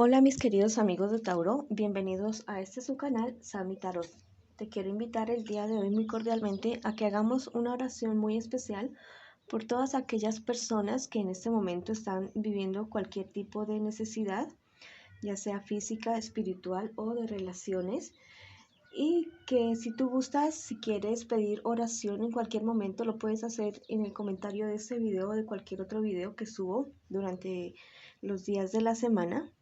Hola mis queridos amigos de Tauro, bienvenidos a este su canal Sami Tarot. Te quiero invitar el día de hoy muy cordialmente a que hagamos una oración muy especial por todas aquellas personas que en este momento están viviendo cualquier tipo de necesidad, ya sea física, espiritual o de relaciones. Y que si tú gustas, si quieres pedir oración en cualquier momento, lo puedes hacer en el comentario de este video o de cualquier otro video que subo durante los días de la semana.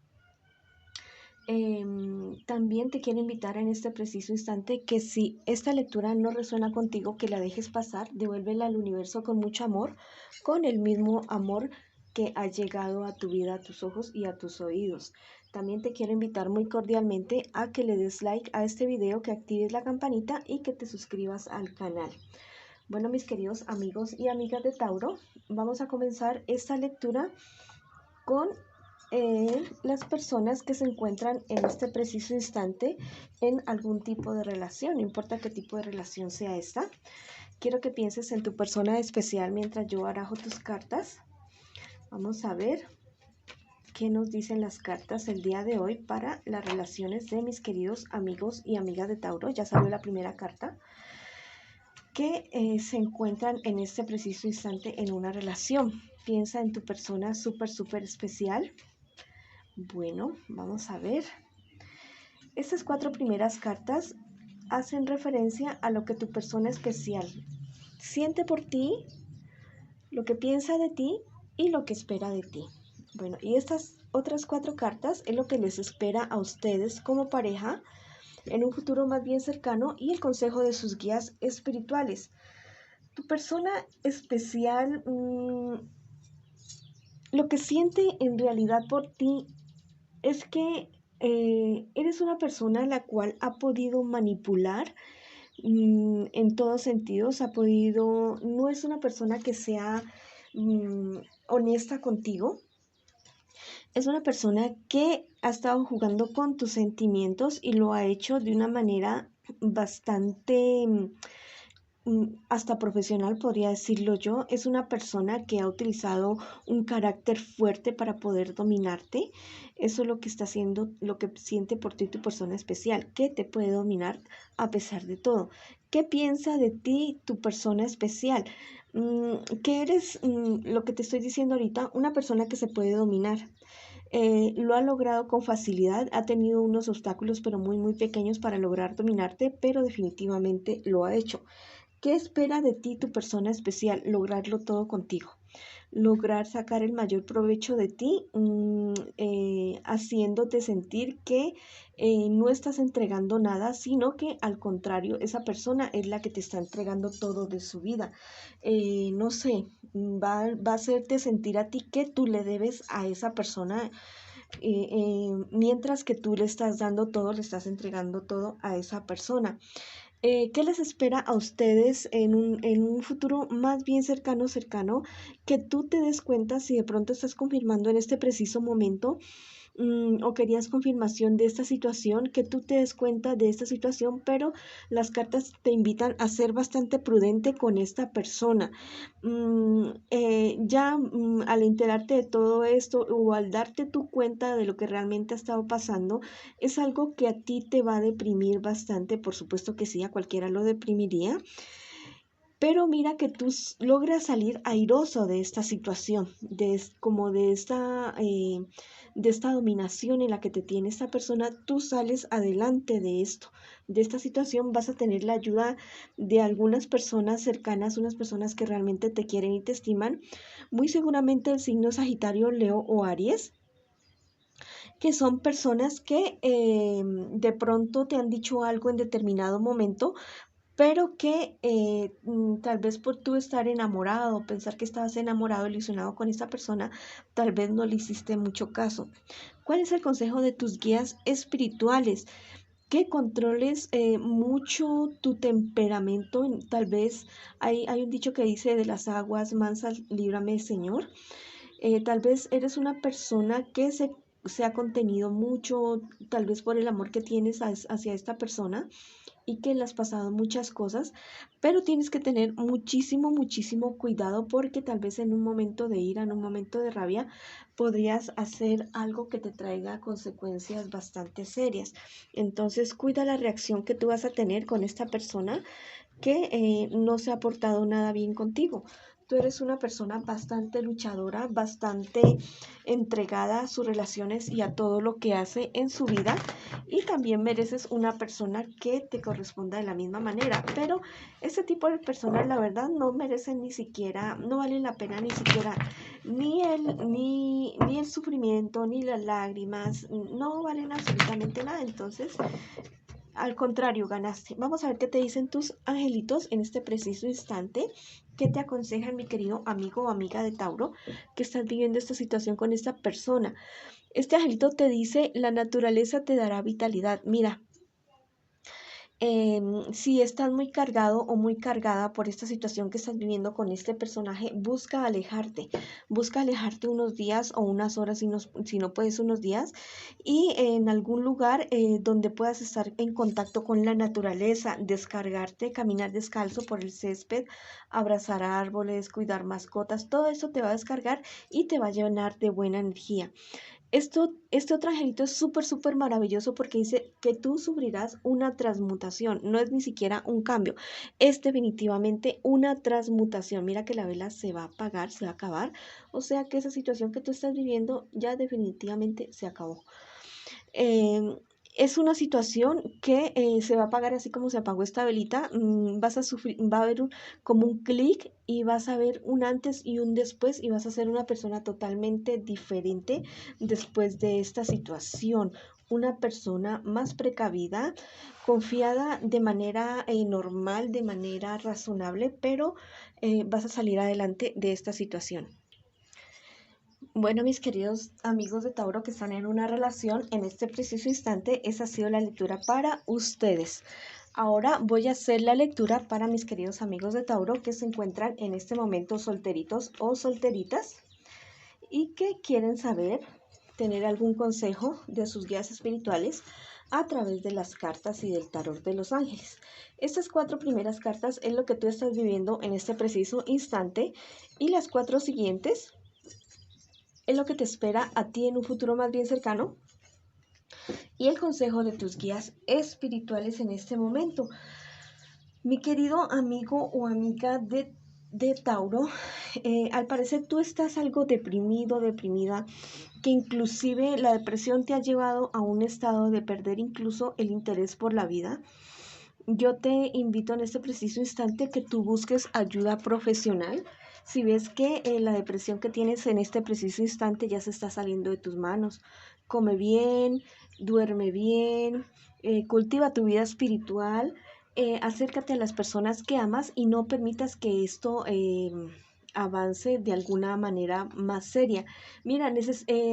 También te quiero invitar en este preciso instante que si esta lectura no resuena contigo, que la dejes pasar, devuélvela al universo con mucho amor, con el mismo amor que ha llegado a tu vida, a tus ojos y a tus oídos. También te quiero invitar muy cordialmente a que le des like a este video, que actives la campanita y que te suscribas al canal. Bueno, mis queridos amigos y amigas de Tauro, vamos a comenzar esta lectura con las personas que se encuentran en este preciso instante en algún tipo de relación, no importa qué tipo de relación sea esta. Quiero que pienses en tu persona especial mientras yo barajo tus cartas. Vamos a ver qué nos dicen las cartas el día de hoy para las relaciones de mis queridos amigos y amigas de Tauro. Ya salió la primera carta, que se encuentran en este preciso instante en una relación. Piensa en tu persona súper especial. Bueno, vamos a ver. Estas 4 primeras cartas hacen referencia a lo que tu persona especial siente por ti, lo que piensa de ti y lo que espera de ti. Bueno, y estas otras 4 cartas es lo que les espera a ustedes como pareja en un futuro más bien cercano y el consejo de sus guías espirituales. Tu persona especial, lo que siente en realidad por ti es que eres una persona la cual ha podido manipular en todos sentidos, no es una persona que sea honesta contigo, es una persona que ha estado jugando con tus sentimientos y lo ha hecho de una manera bastante hasta profesional, podría decirlo yo. Es una persona que ha utilizado un carácter fuerte para poder dominarte. Eso es lo que está haciendo, lo que siente por ti tu persona especial, que te puede dominar a pesar de todo. ¿Qué piensa de ti tu persona especial? Que eres, lo que te estoy diciendo ahorita, una persona que se puede dominar. Lo ha logrado con facilidad, ha tenido unos obstáculos pero muy pequeños para lograr dominarte, pero definitivamente lo ha hecho. ¿Qué espera de ti tu persona especial? Lograrlo todo contigo, lograr sacar el mayor provecho de ti, haciéndote sentir que no estás entregando nada, sino que al contrario, esa persona es la que te está entregando todo de su vida. No sé, va a hacerte sentir a ti que tú le debes a esa persona. Mientras que tú le estás dando todo, le estás entregando todo a esa persona. ¿Qué les espera a ustedes en un futuro más bien cercano, que tú te des cuenta si de pronto estás confirmando en este preciso momento o querías confirmación de esta situación, que tú te des cuenta de esta situación, pero las cartas te invitan a ser bastante prudente con esta persona. Al enterarte de todo esto o al darte tu cuenta de lo que realmente ha estado pasando, es algo que a ti te va a deprimir bastante. Por supuesto que sí, a cualquiera lo deprimiría, pero mira que tú logras salir airoso de esta situación, como de esta dominación en la que te tiene esta persona. Tú sales adelante de esto, de esta situación. Vas a tener la ayuda de algunas personas cercanas, unas personas que realmente te quieren y te estiman, muy seguramente el signo Sagitario, Leo o Aries, que son personas que de pronto te han dicho algo en determinado momento, pero que tal vez por tú estar enamorado, pensar que estabas enamorado, ilusionado con esta persona, tal vez no le hiciste mucho caso. ¿Cuál es el consejo de tus guías espirituales? Que controles mucho tu temperamento. Tal vez hay un dicho que dice: de las aguas mansas líbrame, Señor. Tal vez eres una persona que se ha contenido mucho, tal vez por el amor que tienes hacia esta persona y que le has pasado muchas cosas, pero tienes que tener muchísimo, muchísimo cuidado porque tal vez en un momento de ira, en un momento de rabia, podrías hacer algo que te traiga consecuencias bastante serias. Entonces, cuida la reacción que tú vas a tener con esta persona que no se ha portado nada bien contigo. Tú eres una persona bastante luchadora, bastante entregada a sus relaciones y a todo lo que hace en su vida. Y también mereces una persona que te corresponda de la misma manera. Pero ese tipo de personas, la verdad, no merecen ni siquiera, no valen la pena ni siquiera ni el sufrimiento, ni las lágrimas, no valen absolutamente nada. Entonces, al contrario, ganaste. Vamos a ver qué te dicen tus angelitos en este preciso instante. ¿Qué te aconsejan, mi querido amigo o amiga de Tauro, que estás viviendo esta situación con esta persona? Este angelito te dice, la naturaleza te dará vitalidad. Mira, si estás muy cargado o muy cargada por esta situación que estás viviendo con este personaje, busca alejarte unos días o unas horas, si no puedes unos días, y en algún lugar donde puedas estar en contacto con la naturaleza, descargarte, caminar descalzo por el césped, abrazar árboles, cuidar mascotas, todo eso te va a descargar y te va a llenar de buena energía. Este otro angelito es súper, súper maravilloso porque dice que tú sufrirás una transmutación, no es ni siquiera un cambio, es definitivamente una transmutación. Mira que la vela se va a apagar, se va a acabar, o sea que esa situación que tú estás viviendo ya definitivamente se acabó. Em, es una situación que se va a apagar así como se apagó esta velita. Vas a sufrir, va a haber como un clic y vas a ver un antes y un después y vas a ser una persona totalmente diferente después de esta situación. Una persona más precavida, confiada de manera normal, de manera razonable, pero vas a salir adelante de esta situación. Bueno, mis queridos amigos de Tauro que están en una relación, en este preciso instante, esa ha sido la lectura para ustedes. Ahora voy a hacer la lectura para mis queridos amigos de Tauro que se encuentran en este momento solteritos o solteritas y que quieren saber, tener algún consejo de sus guías espirituales a través de las cartas y del tarot de los ángeles. Estas 4 primeras cartas es lo que tú estás viviendo en este preciso instante y las 4 siguientes es lo que te espera a ti en un futuro más bien cercano y el consejo de tus guías espirituales en este momento. Mi querido amigo o amiga de Tauro, al parecer tú estás algo deprimido, deprimida, que inclusive la depresión te ha llevado a un estado de perder incluso el interés por la vida. Yo te invito en este preciso instante que tú busques ayuda profesional. Si ves que la depresión que tienes en este preciso instante ya se está saliendo de tus manos, come bien, duerme bien, cultiva tu vida espiritual, acércate a las personas que amas y no permitas que esto avance de alguna manera más seria. Mira,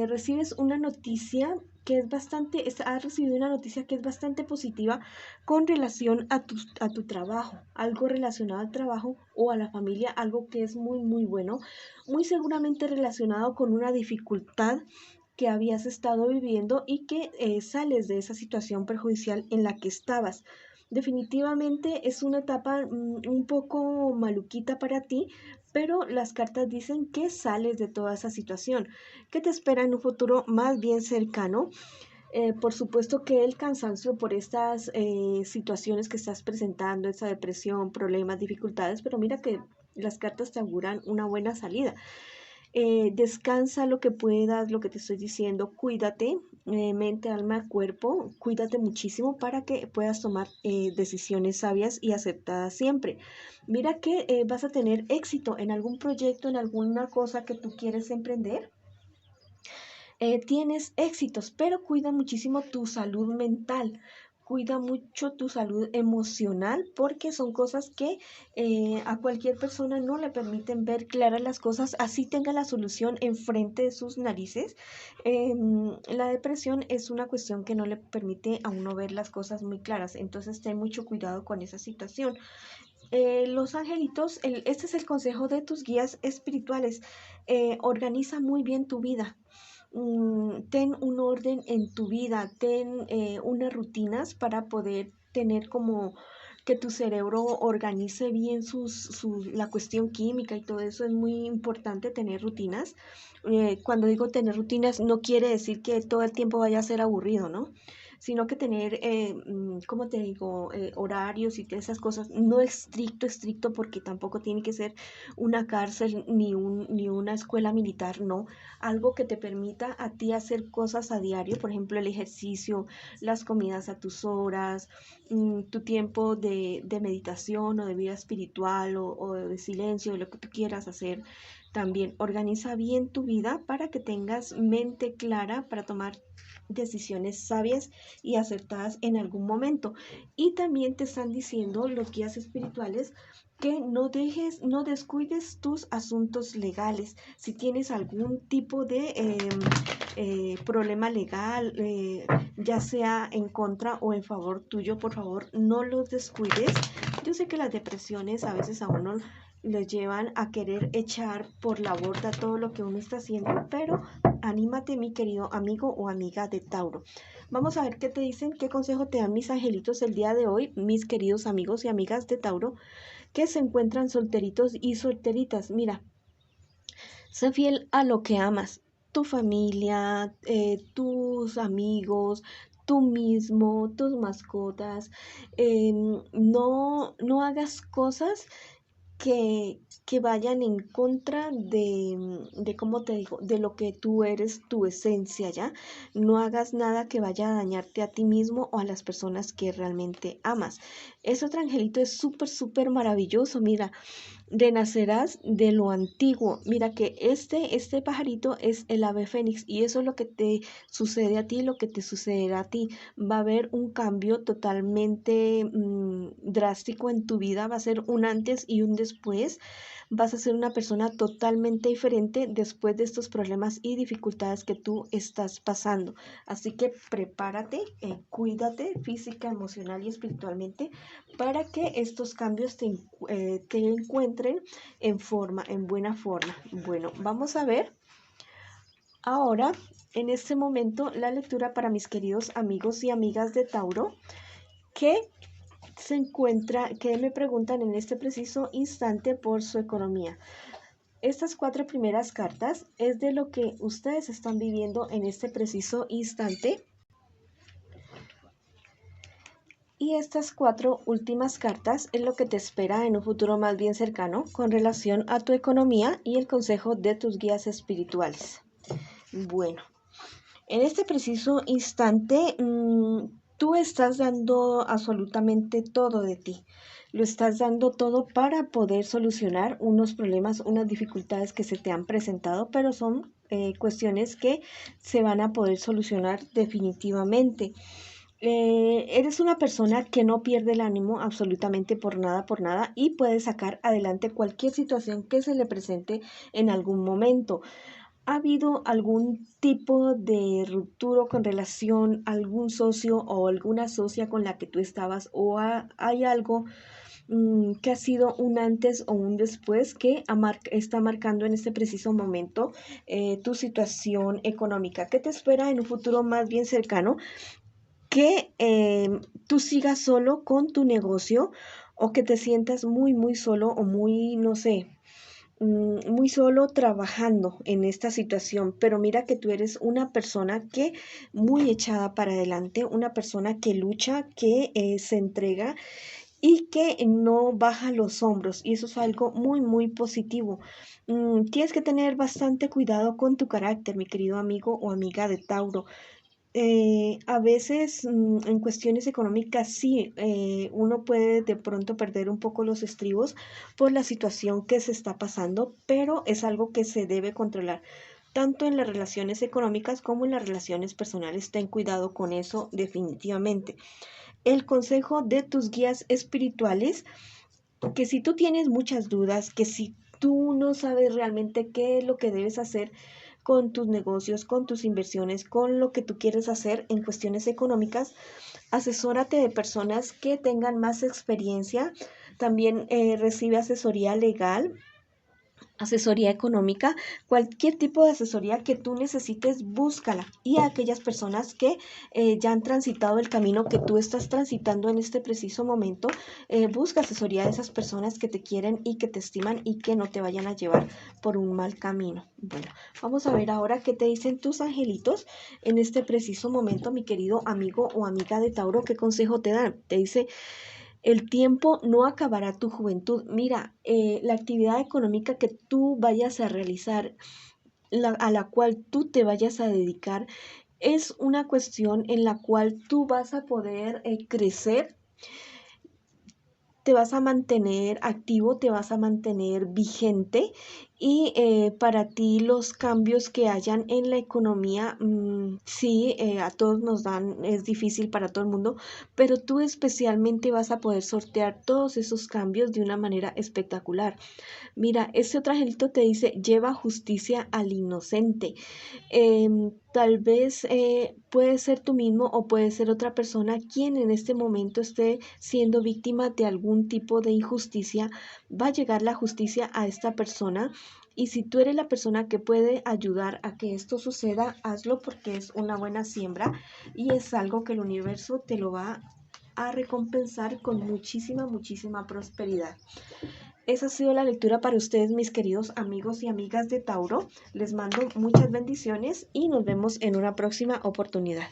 recibes una noticia que es bastante, has recibido una noticia que es bastante positiva con relación a tu trabajo, algo relacionado al trabajo o a la familia, algo que es muy, muy bueno, muy seguramente relacionado con una dificultad que habías estado viviendo y que sales de esa situación perjudicial en la que estabas. Definitivamente es una etapa un poco maluquita para ti, pero las cartas dicen que sales de toda esa situación, que te espera en un futuro más bien cercano. Por supuesto que el cansancio por estas situaciones que estás presentando, esa depresión, problemas, dificultades, pero mira que las cartas te auguran una buena salida. Descansa lo que puedas, lo que te estoy diciendo, cuídate, mente, alma, cuerpo, cuídate muchísimo para que puedas tomar decisiones sabias y aceptadas siempre. Mira que vas a tener éxito en algún proyecto, en alguna cosa que tú quieres emprender. Tienes éxitos, pero cuida muchísimo tu salud mental. Cuida mucho tu salud emocional porque son cosas que a cualquier persona no le permiten ver claras las cosas, así tenga la solución enfrente de sus narices. La depresión es una cuestión que no le permite a uno ver las cosas muy claras, entonces ten mucho cuidado con esa situación. Los angelitos, este es el consejo de tus guías espirituales. Organiza muy bien tu vida. ten un orden en tu vida, ten unas rutinas para poder tener como que tu cerebro organice bien la cuestión química y todo eso. Es muy importante tener rutinas. Cuando digo tener rutinas, no quiere decir que todo el tiempo vaya a ser aburrido, ¿no? Sino que tener, ¿cómo te digo?, horarios y esas cosas, no estricto, porque tampoco tiene que ser una cárcel ni una escuela militar, no, algo que te permita a ti hacer cosas a diario, por ejemplo, el ejercicio, las comidas a tus horas, tu tiempo de meditación o de vida espiritual o de silencio, de lo que tú quieras hacer. También organiza bien tu vida para que tengas mente clara para tomar decisiones sabias y acertadas en algún momento. Y también te están diciendo los guías espirituales que no descuides tus asuntos legales. Si tienes algún tipo de problema legal, ya sea en contra o en favor tuyo, por favor, no los descuides. Yo sé que las depresiones a veces a uno le llevan a querer echar por la borda todo lo que uno está haciendo, pero anímate, mi querido amigo o amiga de Tauro. Vamos a ver qué te dicen, qué consejo te dan mis angelitos el día de hoy, mis queridos amigos y amigas de Tauro, que se encuentran solteritos y solteritas. Mira, sé fiel a lo que amas, tu familia, tus amigos, tú mismo, tus mascotas. No hagas cosas que vayan en contra ¿cómo te digo?, de lo que tú eres, tu esencia, ¿ya? No hagas nada que vaya a dañarte a ti mismo o a las personas que realmente amas. Ese otro angelito es súper maravilloso. Mira, renacerás de lo antiguo. Mira que este pajarito es el ave fénix y eso es lo que te sucede a ti, lo que te sucederá a ti. Va a haber un cambio totalmente drástico en tu vida, va a ser un antes y un después. Vas a ser una persona totalmente diferente después de estos problemas y dificultades que tú estás pasando. Así que prepárate, cuídate física, emocional y espiritualmente para que estos cambios te encuentren en buena forma. Bueno, vamos a ver ahora, en este momento, la lectura para mis queridos amigos y amigas de Tauro, que que me preguntan en este preciso instante por su economía. Estas 4 primeras cartas es de lo que ustedes están viviendo en este preciso instante. Y estas 4 últimas cartas es lo que te espera en un futuro más bien cercano con relación a tu economía y el consejo de tus guías espirituales. Bueno, en este preciso instante, tú estás dando absolutamente todo de ti. Lo estás dando todo para poder solucionar unos problemas, unas dificultades que se te han presentado, pero son cuestiones que se van a poder solucionar definitivamente. Eres una persona que no pierde el ánimo absolutamente por nada y puede sacar adelante cualquier situación que se le presente en algún momento. ¿Ha habido algún tipo de ruptura con relación a algún socio o alguna socia con la que tú estabas hay algo que ha sido un antes o un después que está marcando en este preciso momento tu situación económica? ¿Qué te espera en un futuro más bien cercano? Que tú sigas solo con tu negocio o que te sientas muy solo o muy, no sé, muy solo trabajando en esta situación, pero mira que tú eres una persona que muy echada para adelante, una persona que lucha, que se entrega y que no baja los hombros, y eso es algo muy positivo. Tienes que tener bastante cuidado con tu carácter, mi querido amigo o amiga de Tauro. A veces en cuestiones económicas sí, uno puede de pronto perder un poco los estribos por la situación que se está pasando, pero es algo que se debe controlar, tanto en las relaciones económicas como en las relaciones personales. Ten cuidado con eso definitivamente. El consejo de tus guías espirituales, que si tú tienes muchas dudas, que si tú no sabes realmente qué es lo que debes hacer con tus negocios, con tus inversiones, con lo que tú quieres hacer en cuestiones económicas, asesórate de personas que tengan más experiencia. También recibe asesoría legal asesoría económica, cualquier tipo de asesoría que tú necesites, búscala. Y a aquellas personas que ya han transitado el camino que tú estás transitando en este preciso momento, busca asesoría de esas personas que te quieren y que te estiman y que no te vayan a llevar por un mal camino. Bueno, vamos a ver ahora qué te dicen tus angelitos en este preciso momento, mi querido amigo o amiga de Tauro. ¿Qué consejo te dan? Te dice: el tiempo no acabará tu juventud. Mira, la actividad económica que tú vayas a realizar, a la cual tú te vayas a dedicar, es una cuestión en la cual tú vas a poder crecer, te vas a mantener activo, te vas a mantener vigente y para ti los cambios que hayan en la economía, sí, a todos nos dan, es difícil para todo el mundo, pero tú especialmente vas a poder sortear todos esos cambios de una manera espectacular. Mira, ese otro angelito te dice: lleva justicia al inocente. Tal vez puede ser tú mismo o puede ser otra persona quien en este momento esté siendo víctima de algún tipo de injusticia. Va a llegar la justicia a esta persona. Y si tú eres la persona que puede ayudar a que esto suceda, hazlo, porque es una buena siembra y es algo que el universo te lo va a recompensar con muchísima, muchísima prosperidad. Esa ha sido la lectura para ustedes, mis queridos amigos y amigas de Tauro. Les mando muchas bendiciones y nos vemos en una próxima oportunidad.